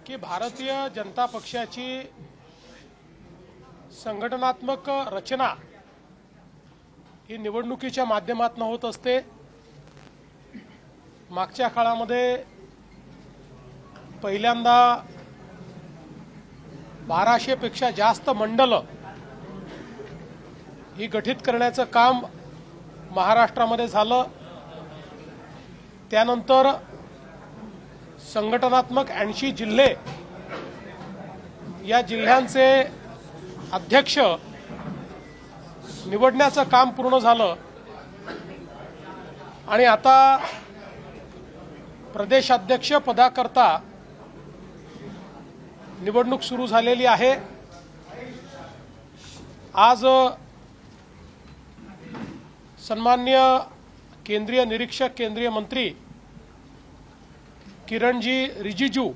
की भारतीय जनता पक्षाची संघटनात्मक रचना ही निवडणुकीच्या माध्यमातून होत असते। मागच्या काळामध्ये पहिल्यांदा 1200 पेक्षा जास्त मंडल ही गठीत करण्याचं काम महाराष्ट्रामध्ये झालं। त्यानंतर संघटनात्मक 80 जिल्हे या जिल्ह्यांचे अध्यक्ष निवडण्याचं काम पूर्ण झालं आणि आता प्रदेशाध्यक्ष पदाकरता निवडणूक सुरू झालेली आहे। आज सन्माननीय केंद्रीय निरीक्षक केंद्रीय मंत्री किरणजी रिजिजू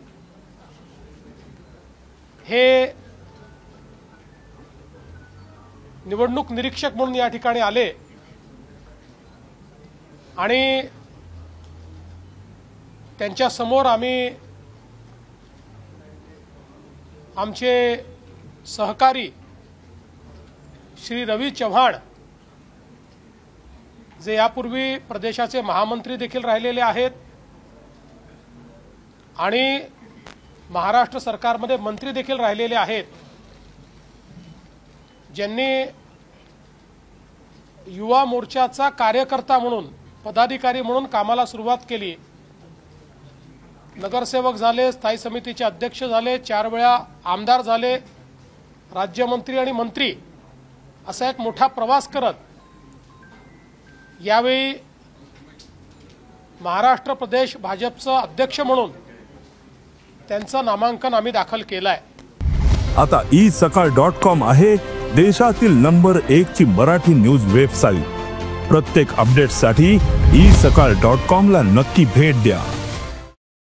हे निवडणूक निरीक्षक म्हणून या ठिकाणी आले आणि त्यांच्या समोर आम्ही आमचे सहकारी श्री रवी चव्हाण जे यापूर्वी प्रदेशाचे महामंत्री देखील राहिलेले आहेत आणि महाराष्ट्र सरकारमध्ये मंत्री देखील राहिलेले आहेत, ज्यांनी युवा मोर्चाचा कार्यकर्ता म्हणून पदाधिकारी म्हणून कामाला सुरुवात केली। नगरसेवक झाले, स्थायी समितीचे अध्यक्ष झाले, 4 वेळा आमदार झाले, राज्यमंत्री आणि मंत्री असा एक मोठा प्रवास करत यावेळी महाराष्ट्र प्रदेश भाजपचा अध्यक्ष म्हणून त्यांचं नामांकन आम्ही दाखल केलंय। आता isakal.com आहे देशातील नंबर 1 ची मराठी न्यूज वेबसाईट। प्रत्येक अपडेटसाठी isakal.com ला नक्की भेट द्या।